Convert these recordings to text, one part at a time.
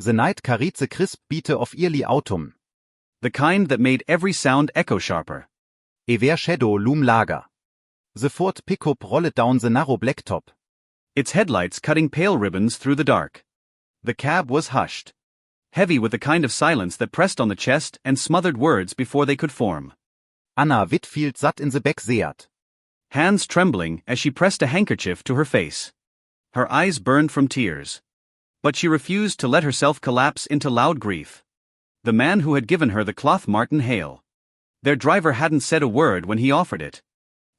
The night carrize crisp biete of early autumn. The kind that made every sound echo sharper. E where shadow loom lager. The Ford pickup rolled down the narrow blacktop. Its headlights cutting pale ribbons through the dark. The cab was hushed. Heavy with the kind of silence that pressed on the chest and smothered words before they could form. Anna Whitfield sat in the back seat. Hands trembling as she pressed a handkerchief to her face. Her eyes burned from tears. But she refused to let herself collapse into loud grief. The man who had given her the cloth Martin Hale. Their driver hadn't said a word when he offered it.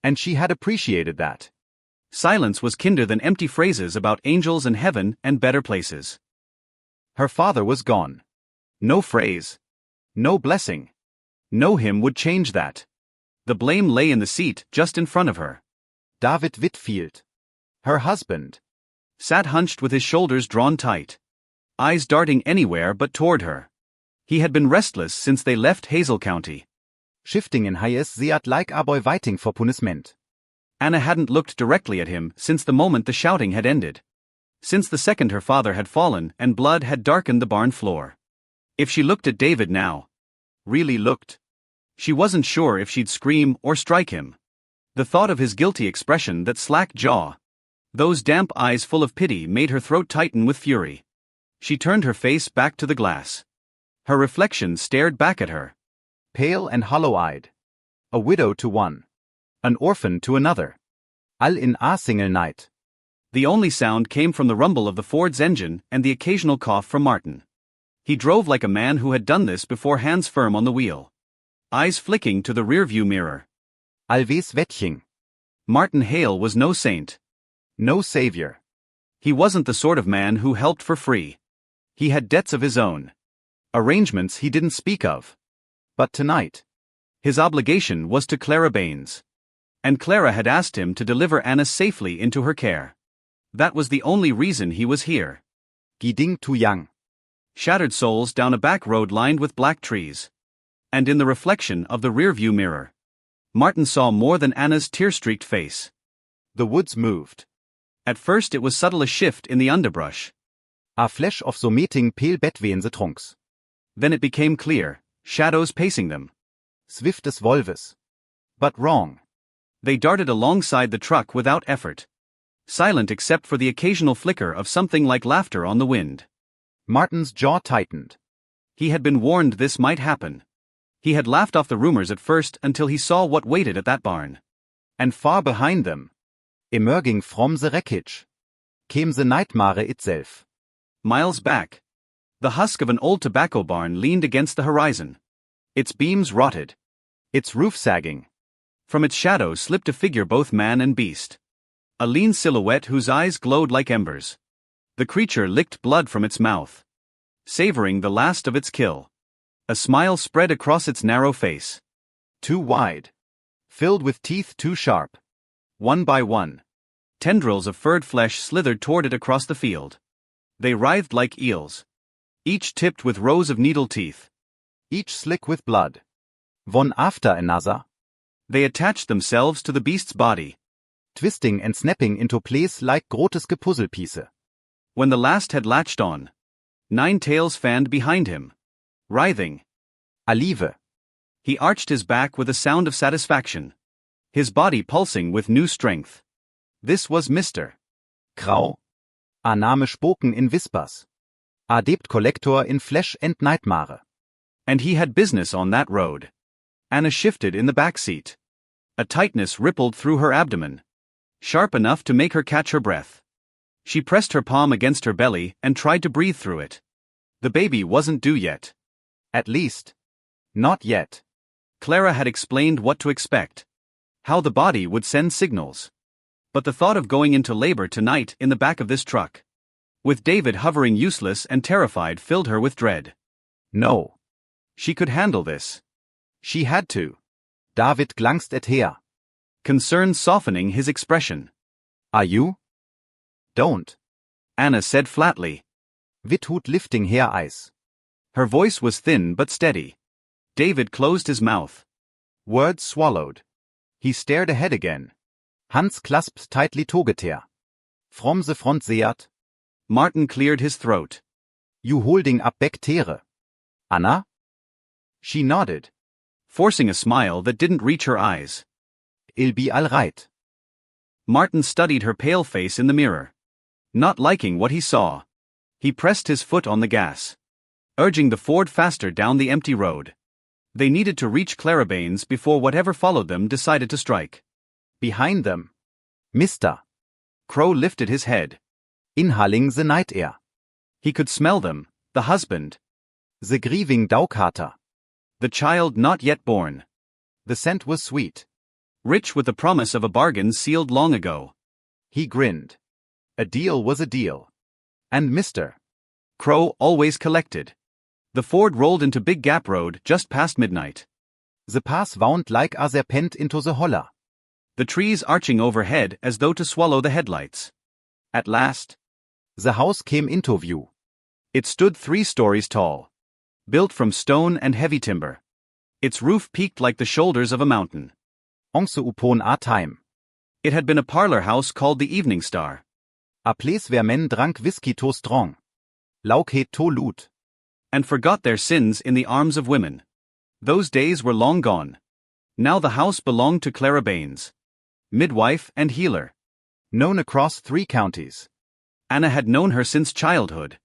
And she had appreciated that. Silence was kinder than empty phrases about angels and heaven and better places. Her father was gone. No phrase. No blessing. No hymn would change that. The blame lay in the seat just in front of her. David Whitfield, her husband, sat hunched with his shoulders drawn tight. Eyes darting anywhere but toward her. He had been restless since they left Hazel County. Shifting in highs seat like a boy waiting for punishment. Anna hadn't looked directly at him since the moment the shouting had ended. Since the second her father had fallen and blood had darkened the barn floor. If she looked at David now, really looked, she wasn't sure if she'd scream or strike him. The thought of his guilty expression, that slack jaw, those damp eyes full of pity, made her throat tighten with fury. She turned her face back to the glass. Her reflection stared back at her. Pale and hollow-eyed. A widow to one. An orphan to another. All in a single night. The only sound came from the rumble of the Ford's engine and the occasional cough from Martin. He drove like a man who had done this before, hands firm on the wheel. Eyes flicking to the rearview mirror. Always Wettchen. Martin Hale was no saint. No savior. He wasn't the sort of man who helped for free. He had debts of his own. Arrangements he didn't speak of. But tonight, his obligation was to Clara Baines. And Clara had asked him to deliver Anna safely into her care. That was the only reason he was here. Giding too young. Shattered souls down a back road lined with black trees. And in the reflection of the rearview mirror, Martin saw more than Anna's tear-streaked face. The woods moved. At first it was subtle, a shift in the underbrush. A flash of so meeting pale between the trunks. Then it became clear, shadows pacing them. Swift as wolves. But wrong. They darted alongside the truck without effort. Silent except for the occasional flicker of something like laughter on the wind. Martin's jaw tightened. He had been warned this might happen. He had laughed off the rumors at first until he saw what waited at that barn. And far behind them, emerging from the wreckage, came the nightmare itself. Miles back, the husk of an old tobacco barn leaned against the horizon. Its beams rotted. Its roof sagging. From its shadow slipped a figure, both man and beast. A lean silhouette whose eyes glowed like embers. The creature licked blood from its mouth, savoring the last of its kill. A smile spread across its narrow face. Too wide. Filled with teeth too sharp. One by one, tendrils of furred flesh slithered toward it across the field. They writhed like eels. Each tipped with rows of needle teeth. Each slick with blood. One after another. They attached themselves to the beast's body. Twisting and snapping into place like groteske puzzlepiece. When the last had latched on, 9 tails fanned behind him. Writhing. Alive. He arched his back with a sound of satisfaction. His body pulsing with new strength. This was Mr. Grau. A Name spoken in whispers. A debt collector in flesh and nightmare. And he had business on that road. Anna shifted in the back seat. A tightness rippled through her abdomen. Sharp enough to make her catch her breath. She pressed her palm against her belly and tried to breathe through it. The baby wasn't due yet. At least, not yet. Clara had explained what to expect. How the body would send signals. But the thought of going into labor tonight in the back of this truck, with David hovering useless and terrified, filled her with dread. No. She could handle this. She had to. David glanced at her. Concern softening his expression. Are you? Don't. Anna said flatly. Withhood lifting her eyes. Her voice was thin but steady. David closed his mouth. Words swallowed. He stared ahead again. Hands clasped tightly together. From the front seat, Martin cleared his throat. You holding up Baktere? Anna? She nodded. Forcing a smile that didn't reach her eyes. I'll be all right. Martin studied her pale face in the mirror. Not liking what he saw. He pressed his foot on the gas, urging the Ford faster down the empty road. They needed to reach Clarabane's before whatever followed them decided to strike. Behind them. Mister. Crow lifted his head. Inhaling the night air. He could smell them, the husband. The grieving Daughter. The child not yet born. The scent was sweet. Rich with the promise of a bargain sealed long ago. He grinned. A deal was a deal. And Mr. Crow always collected. The Ford rolled into Big Gap Road just past midnight. The pass wound like a serpent into the holler. The trees arching overhead as though to swallow the headlights. At last, the house came into view. It stood 3 stories tall. Built from stone and heavy timber. Its roof peaked like the shoulders of a mountain. Once upon a time. It had been a parlor house called the Evening Star. A place where men drank whiskey to strong. Lauke to loot. And forgot their sins in the arms of women. Those days were long gone. Now the house belonged to Clara Baines. Midwife and healer. Known across 3 counties. Anna had known her since childhood.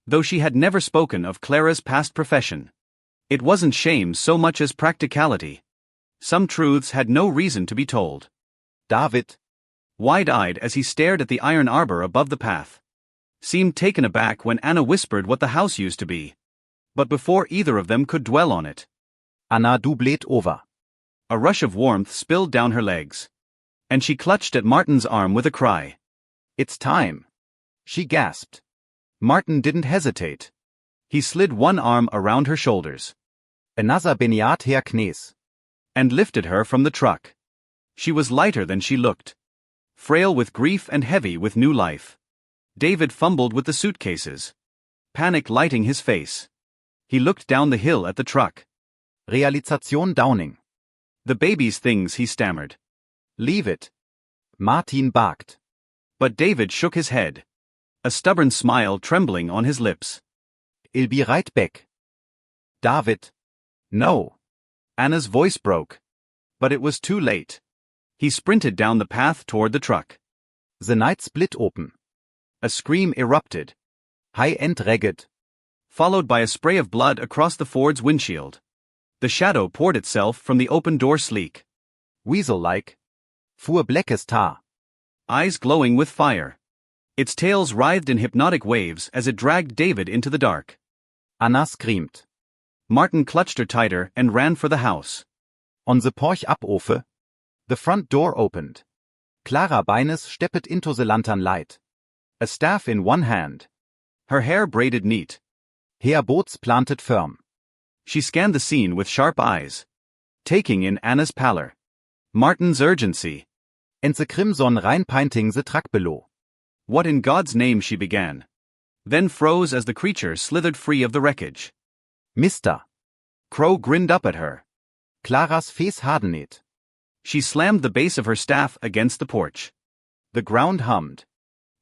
Though she had never spoken of Clara's past profession. It wasn't shame so much as practicality. Some truths had no reason to be told. David, wide-eyed as he stared at the iron arbor above the path, seemed taken aback when Anna whispered what the house used to be. But before either of them could dwell on it, Anna du bled over. A rush of warmth spilled down her legs. And she clutched at Martin's arm with a cry. It's time. She gasped. Martin didn't hesitate. He slid one arm around her shoulders. Another beneath her knees. And lifted her from the truck. She was lighter than she looked. Frail with grief and heavy with new life. David fumbled with the suitcases. Panic lighting his face. He looked down the hill at the truck. Realisation dawning. The baby's things, he stammered. Leave it. Martin barked. But David shook his head. A stubborn smile trembling on his lips. I'll be right back. David. No. Anna's voice broke. But it was too late. He sprinted down the path toward the truck. The night split open. A scream erupted. High and ragged. Followed by a spray of blood across the Ford's windshield. The shadow poured itself from the open door sleek. Weasel-like. Fuhr blackest tar. Eyes glowing with fire. Its tails writhed in hypnotic waves as it dragged David into the dark. Anna screamed. Martin clutched her tighter and ran for the house. On the porch up-ofe. The front door opened. Clara Baines stepped into the lantern light. A staff in one hand. Her hair braided neat. Hair boats planted firm. She scanned the scene with sharp eyes. Taking in Anna's pallor. Martin's urgency. And the crimson rain painting the track below. What in God's name, she began. Then froze as the creature slithered free of the wreckage. Mister. Crow grinned up at her. Clara's face hardened. She slammed the base of her staff against the porch. The ground hummed.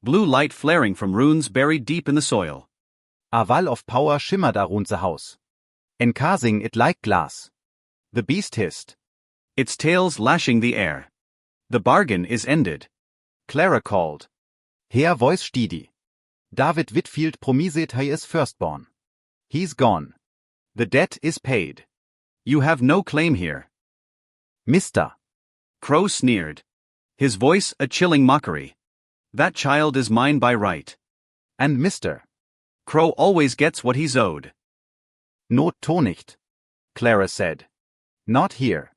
Blue light flaring from runes buried deep in the soil. A wall of power shimmered around the house. Encasing it like glass. The beast hissed. Its tails lashing the air. The bargain is ended. Clara called. Her voice steady. David Whitfield promised he is firstborn. He's gone. The debt is paid. You have no claim here. Mister. Crow sneered. His voice a chilling mockery. That child is mine by right. And Mister. Crow always gets what he's owed. No, to nicht. Clara said. Not here.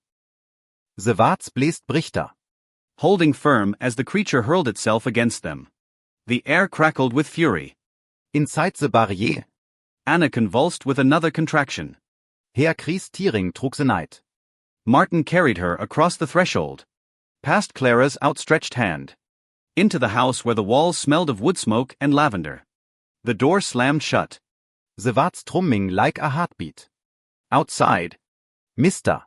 The Warts bläst Brichter. Holding firm as the creature hurled itself against them. The air crackled with fury. Inside the barrier. Anna convulsed with another contraction. Herr Chris Tiering trug the night. Martin carried her across the threshold. Past Clara's outstretched hand. Into the house where the walls smelled of wood smoke and lavender. The door slammed shut. The Warts trumming like a heartbeat. Outside. Mister.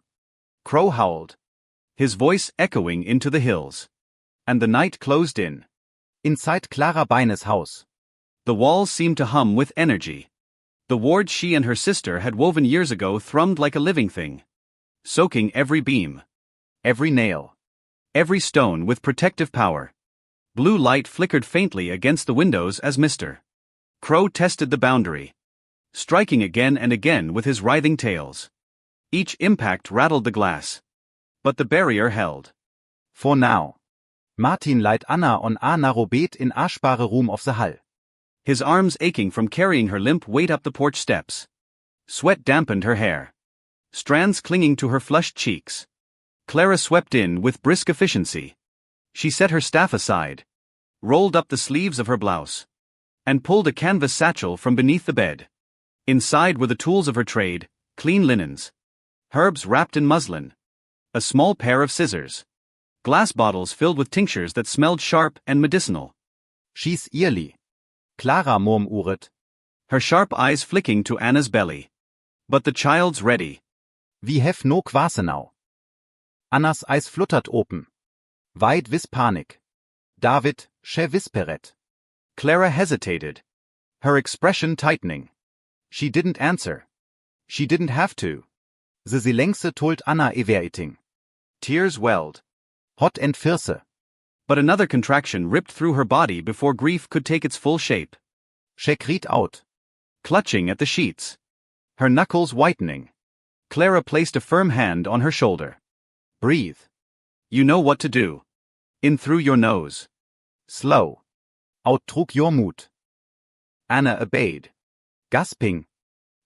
Crow howled. His voice echoing into the hills. And the night closed in. Inside Clara Baines' house. The walls seemed to hum with energy. The ward she and her sister had woven years ago thrummed like a living thing, soaking every beam, Every nail. every stone with protective power. Blue light flickered faintly against the windows as Mr. Crow tested the boundary, striking again and again with his writhing tails. Each impact rattled the glass, but the barrier held. For now. Martin leidt Anna on a narobet in aschbare room of the hall. His arms aching from carrying her limp weight up the porch steps. Sweat dampened her hair, strands clinging to her flushed cheeks. Clara swept in with brisk efficiency. She set her staff aside, rolled up the sleeves of her blouse, and pulled a canvas satchel from beneath the bed. Inside were the tools of her trade, clean linens, herbs wrapped in muslin, a small pair of scissors, glass bottles filled with tinctures that smelled sharp and medicinal. Schieß Irli. Clara murmuret. Her sharp eyes flicking to Anna's belly. But the child's ready. Vi have no kvase now. Annas eyes fluttert open. Weit vis Panik. David, che visperet. Clara hesitated, her expression tightening. She didn't answer. She didn't have to. The silence told Anna everything. Tears welled. Hot and fierce. But another contraction ripped through her body before grief could take its full shape. She cried out. Clutching at the sheets, her knuckles whitening, Clara placed a firm hand on her shoulder. Breathe. You know what to do. In through your nose. Slow. Out trug your Mut. Anna obeyed. Gasping.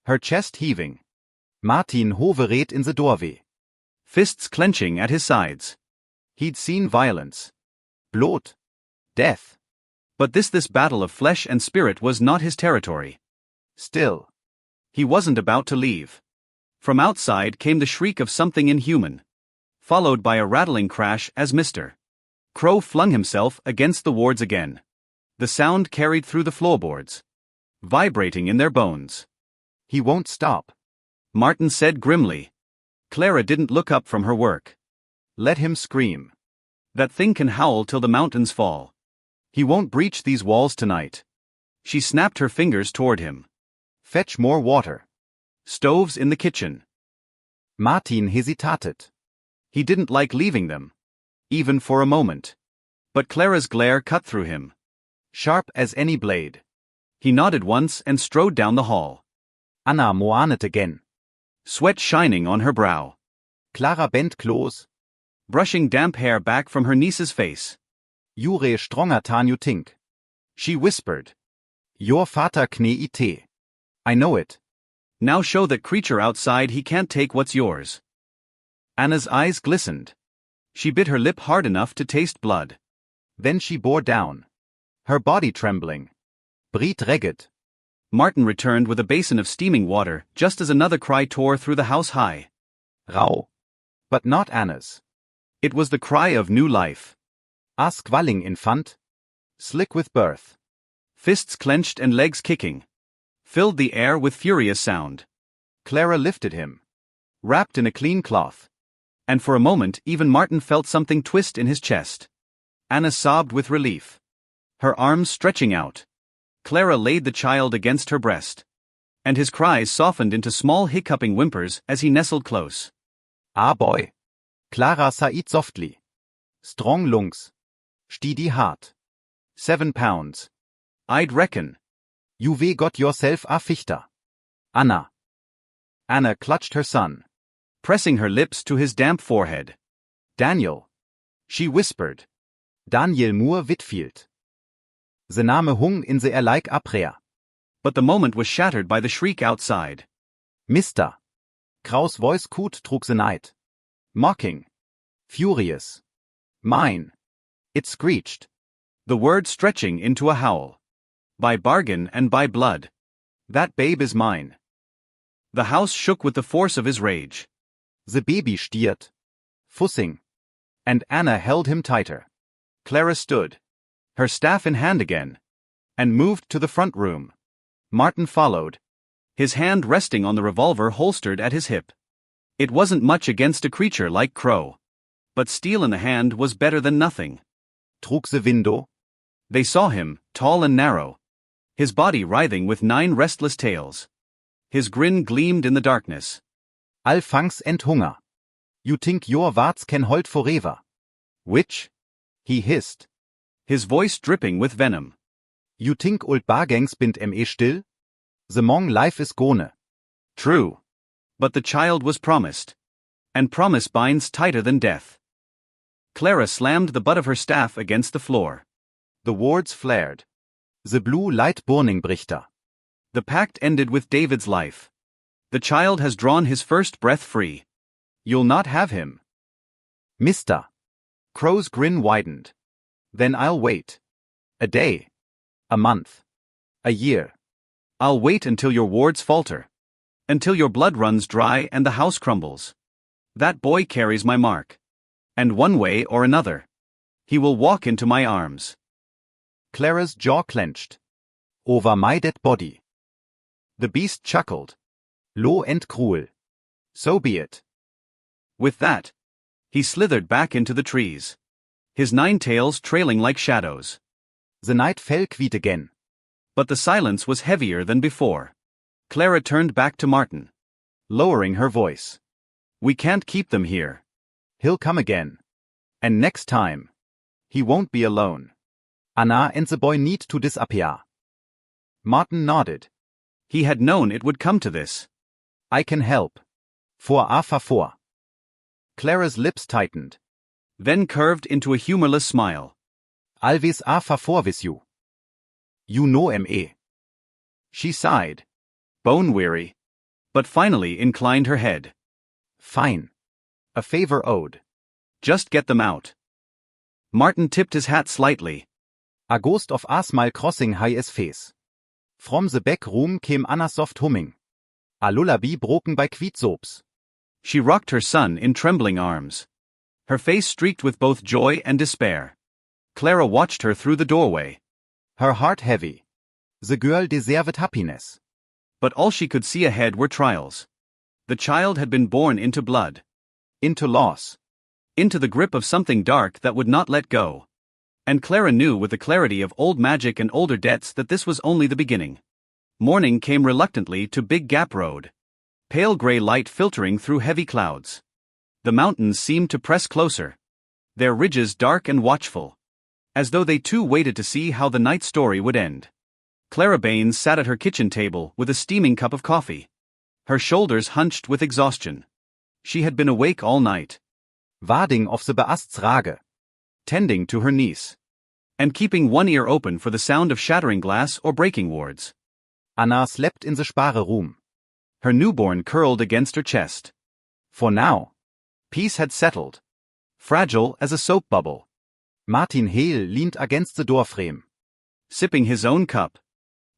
Her chest heaving. Martin hovered in the doorway. Fists clenching at his sides. He'd seen violence. Blood. Death. But this battle of flesh and spirit was not his territory. Still. He wasn't about to leave. From outside came the shriek of something inhuman, followed by a rattling crash as Mr. Crow flung himself against the wards again. The sound carried through the floorboards, vibrating in their bones. He won't stop, Martin said grimly. Clara didn't look up from her work. Let him scream. That thing can howl till the mountains fall. He won't breach these walls tonight. She snapped her fingers toward him. Fetch more water. Stoves in the kitchen. Martin hesitated. He didn't like leaving them, even for a moment. But Clara's glare cut through him, sharp as any blade. He nodded once and strode down the hall. Anna moanet again. Sweat shining on her brow. Clara bent close, brushing damp hair back from her niece's face. Jure stronger than you think. She whispered. Your Vater kne ite. I know it. Now show that creature outside he can't take what's yours. Anna's eyes glistened. She bit her lip hard enough to taste blood. Then she bore down, her body trembling. Breathe ragged. Martin returned with a basin of steaming water just as another cry tore through the house high. Rau. But not Anna's. It was the cry of new life. A squalling infant. Slick with birth. Fists clenched and legs kicking, filled the air with furious sound. Clara lifted him, wrapped in a clean cloth. And for a moment even Martin felt something twist in his chest. Anna sobbed with relief, her arms stretching out. Clara laid the child against her breast, and his cries softened into small hiccuping whimpers as he nestled close. Ah boy. Clara said softly. Strong lungs. Steady heart. 7 pounds. I'd reckon. You we got yourself a fichter. Anna. Anna clutched her son, pressing her lips to his damp forehead. Daniel. She whispered. Daniel Moore Whitfield. The Name hung in the air like a prayer. But the moment was shattered by the shriek outside. Mister. Krau's voice cooed through the night. Mocking. Furious. Mine. It screeched. The word stretching into a howl. By bargain and by blood. That babe is mine. The house shook with the force of his rage. The baby stiert. Fussing. And Anna held him tighter. Clara stood, her staff in hand again, and moved to the front room. Martin followed, his hand resting on the revolver holstered at his hip. It wasn't much against a creature like Crow, but steel in the hand was better than nothing. Through the window. They saw him, tall and narrow, his body writhing with 9 restless tails. His grin gleamed in the darkness. All thanks and hunger. You think your words can hold forever. Which? He hissed. His voice dripping with venom. You think old bargangs bind still? The long life is gone. True. But the child was promised. And promise binds tighter than death. Clara slammed the butt of her staff against the floor. The words flared. The blue light burning brichter. The pact ended with David's life. The child has drawn his first breath free. You'll not have him. Mister. Crow's grin widened. Then I'll wait. A day. A month. A year. I'll wait until your wards falter. Until your blood runs dry and the house crumbles. That boy carries my mark. And one way or another, he will walk into my arms. Clara's jaw clenched. Over my dead body. The beast chuckled. Low and cruel. So be it. With that, he slithered back into the trees. His 9 tails trailing like shadows. The night fell quiet again. But the silence was heavier than before. Clara turned back to Martin. Lowering her voice. We can't keep them here. He'll come again. And next time, he won't be alone. Anna and the boy need to disappear. Martin nodded. He had known it would come to this. I can help. For a favor. Clara's lips tightened. Then curved into a humorless smile. Always a favor with you. You know me. She sighed. Bone-weary. But finally inclined her head. Fine. A favor owed. Just get them out. Martin tipped his hat slightly. A ghost of a smile crossing his face. From the back room came Anna's soft humming. A lullaby broken by quiet sobs. She rocked her son in trembling arms. Her face streaked with both joy and despair. Clara watched her through the doorway. Her heart heavy. The girl deserved happiness. But all she could see ahead were trials. The child had been born into blood. Into loss. Into the grip of something dark that would not let go. And Clara knew with the clarity of old magic and older debts that this was only the beginning. Morning came reluctantly to Big Gap Road. Pale gray light filtering through heavy clouds. The mountains seemed to press closer. Their ridges dark and watchful. As though they too waited to see how the night story would end. Clara Baines sat at her kitchen table with a steaming cup of coffee. Her shoulders hunched with exhaustion. She had been awake all night. Warding of the Beast's Rage. Tending to her niece. And keeping one ear open for the sound of shattering glass or breaking wards. Anna slept in the spare room. Her newborn curled against her chest. For now, peace had settled. Fragile as a soap bubble. Martin Hale leaned against the doorframe. Sipping his own cup.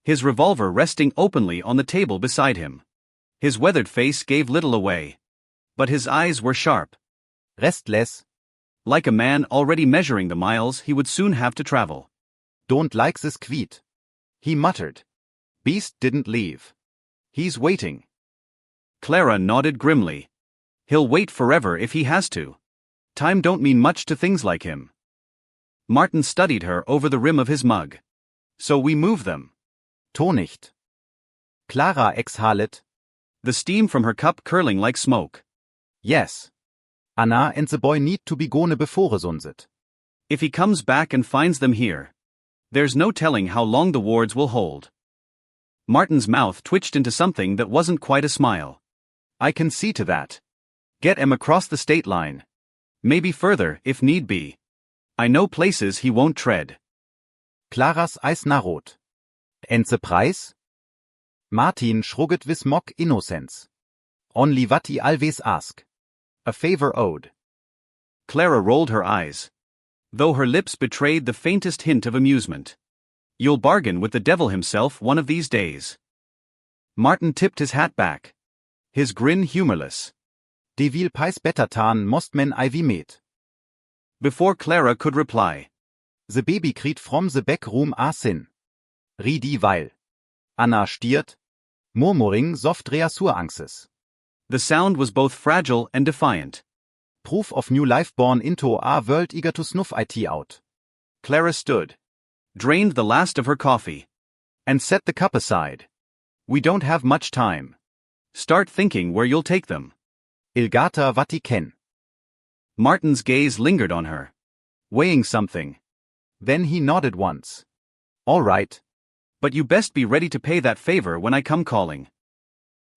His revolver resting openly on the table beside him. His weathered face gave little away. But his eyes were sharp. Restless. Like a man already measuring the miles he would soon have to travel. Don't like this quiet. He muttered. Beast didn't leave. He's waiting. Clara nodded grimly. He'll wait forever if he has to. Time don't mean much to things like him. Martin studied her over the rim of his mug. So we move them. To nicht. Clara exhaled. The steam from her cup curling like smoke. Yes. Anna and the boy need to be gone before sunset. If he comes back and finds them here, there's no telling how long the wards will hold. Martin's mouth twitched into something that wasn't quite a smile. I can see to that. Get him across the state line. Maybe further, if need be. I know places he won't tread. Claras eyes narrowed. And the price? Martin shrugged with mock innocence. Only what he always ask. A favor owed. Clara rolled her eyes. Though her lips betrayed the faintest hint of amusement. You'll bargain with the devil himself one of these days. Martin tipped his hat back. His grin humorless. De vil pais better tan most men ivy met. Before Clara could reply. The baby cried from the back room a sin. Ridi weil. Anna stiert. Murmuring soft reassurangses. The sound was both fragile and defiant. Proof of new life born into a world eager to snuff it out. Clara stood. Drained the last of her coffee. And set the cup aside. We don't have much time. Start thinking where you'll take them. Il gata Vatican. Martin's gaze lingered on her, weighing something. Then he nodded once. All right. But you best be ready to pay that favor when I come calling.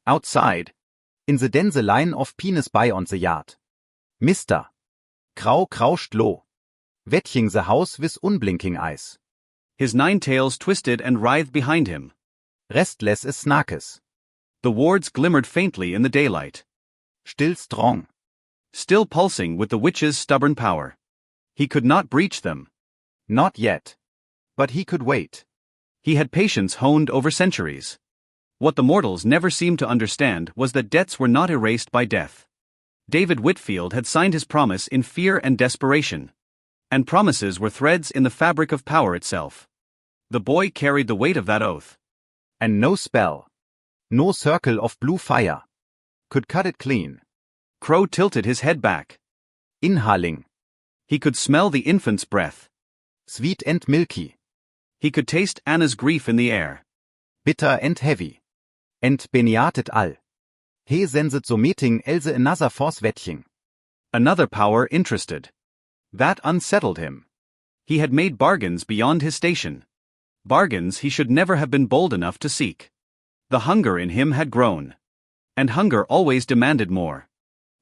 Outside. In the dense line of penis by on the yard. Mister. Krau krauscht lo. Wettching the house with unblinking eyes. His 9 tails twisted and writhed behind him. Restless as snarkes. The wards glimmered faintly in the daylight. Still strong. Still pulsing with the witch's stubborn power. He could not breach them. Not yet. But he could wait. He had patience honed over centuries. What the mortals never seemed to understand was that debts were not erased by death. David Whitfield had signed his promise in fear and desperation. And promises were threads in the fabric of power itself. The boy carried the weight of that oath. And no spell, no circle of blue fire, could cut it clean. Crow tilted his head back. Inhaling. He could smell the infant's breath. Sweet and milky. He could taste Anna's grief in the air. Bitter and heavy. And beniatet all. He senset so meeting Else another force Wettching. Another power interested. That unsettled him. He had made bargains beyond his station. Bargains he should never have been bold enough to seek. The hunger in him had grown. And hunger always demanded more.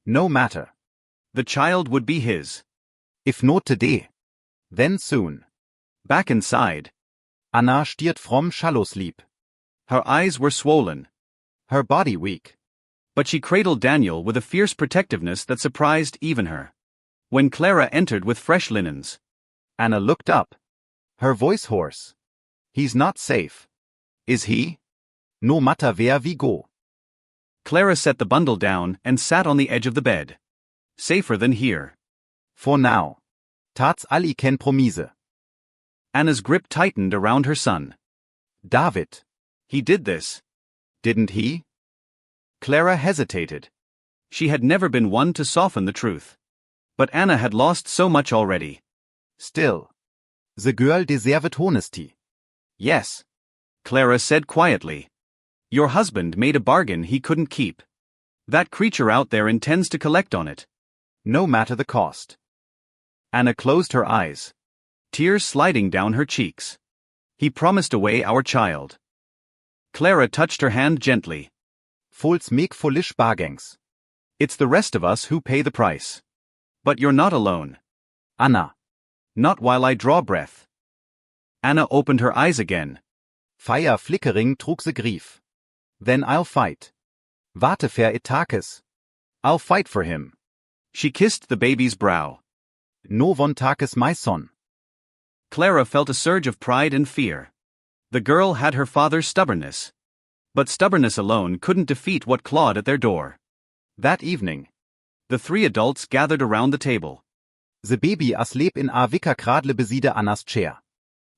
No matter. The child would be his. If not today, then soon. Back inside. Anna stiert from shallow sleep. Her eyes were swollen. Her body weak. But she cradled Daniel with a fierce protectiveness that surprised even her. When Clara entered with fresh linens, Anna looked up. Her voice hoarse. He's not safe. Is he? No matter where we go. Clara set the bundle down and sat on the edge of the bed. Safer than here. For now. Tats all ken promise. Anna's grip tightened around her son. David. He did this. Didn't he? Clara hesitated. She had never been one to soften the truth. But Anna had lost so much already. Still. The girl deserved honesty. Yes. Clara said quietly. Your husband made a bargain he couldn't keep. That creature out there intends to collect on it. No matter the cost. Anna closed her eyes. Tears sliding down her cheeks. He promised away our child. Clara touched her hand gently. Fools make foolish bargains. It's the rest of us who pay the price. But you're not alone. Anna. Not while I draw breath. Anna opened her eyes again. Fire flickering trug the grief. Then I'll fight. Warte für Itakes. I'll fight for him. She kissed the baby's brow. No von Takes my son. Clara felt a surge of pride and fear. The girl had her father's stubbornness. But stubbornness alone couldn't defeat what clawed at their door. That evening, the 3 adults gathered around the table. The baby asleep in a wicker cradle beside Anna's chair.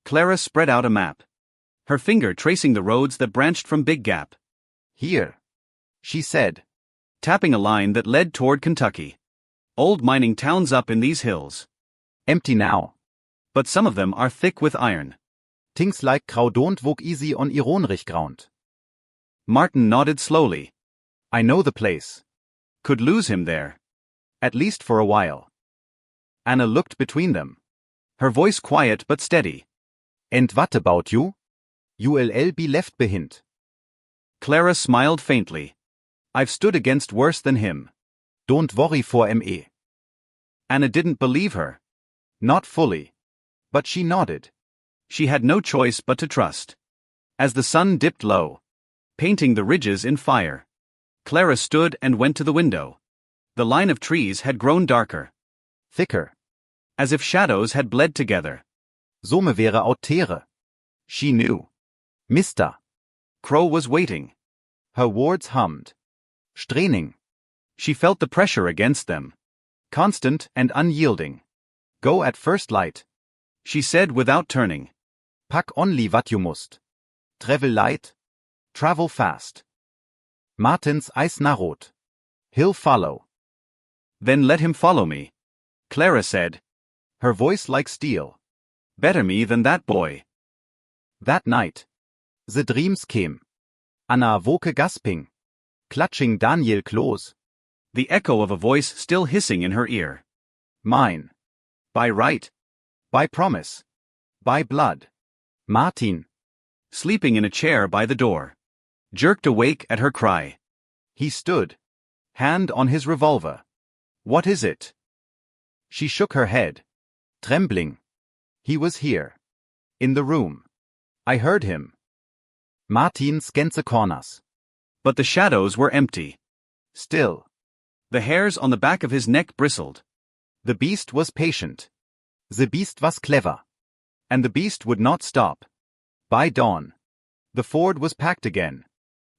Clara spread out a map. Her finger tracing the roads that branched from Big Gap. Here. She said. Tapping a line that led toward Kentucky. Old mining towns up in these hills. Empty now. But some of them are thick with iron. Things like Grau don't walk easy on ironrich ground. Martin nodded slowly. I know the place. Could lose him there. At least for a while. Anna looked between them. Her voice quiet but steady. And what about you? You'll be left behind. Clara smiled faintly. I've stood against worse than him. Don't worry for me. Anna didn't believe her. Not fully. But she nodded. She had no choice but to trust. As the sun dipped low, painting the ridges in fire, Clara stood and went to the window. The line of trees had grown darker. Thicker. As if shadows had bled together. Some wäre out Tere. She knew. Mister. Crow was waiting. Her words hummed. Straining. She felt the pressure against them. Constant and unyielding. Go at first light. She said without turning. Pack only what you must. Travel light. Travel fast. Martin's eyes narrowed. He'll follow. Then let him follow me. Clara said. Her voice like steel. Better me than that boy. That night. The dreams came. Anna woke gasping. Clutching Daniel close. The echo of a voice still hissing in her ear. Mine. By right. By promise. By blood. Martin. Sleeping in a chair by the door. Jerked awake at her cry. He stood. Hand on his revolver. What is it? She shook her head. Trembling. He was here. In the room. I heard him. Martin scanned the corners. But the shadows were empty. Still. The hairs on the back of his neck bristled. The beast was patient. The beast was clever. And the beast would not stop. By dawn. The Ford was packed again.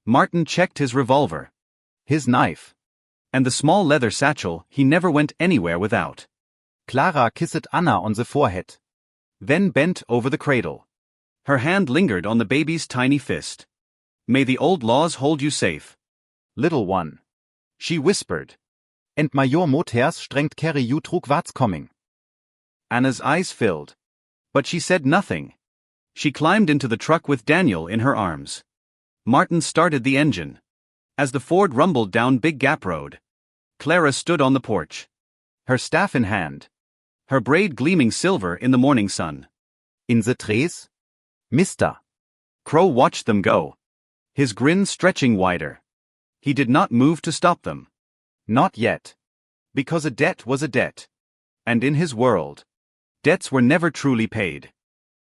Martin checked his revolver. His knife. And the small leather satchel he never went anywhere without. Clara kissed Anna on the forehead. Then bent over the cradle. Her hand lingered on the baby's tiny fist. May the old laws hold you safe. Little one. She whispered. And Major Moters strengt carry you trug what's coming. Anna's eyes filled. But she said nothing. She climbed into the truck with Daniel in her arms. Martin started the engine. As the Ford rumbled down Big Gap Road, Clara stood on the porch. Her staff in hand. Her braid gleaming silver in the morning sun. In the trees? Mister. Crow watched them go. His grin stretching wider. He did not move to stop them. Not yet. Because a debt was a debt. And in his world, debts were never truly paid.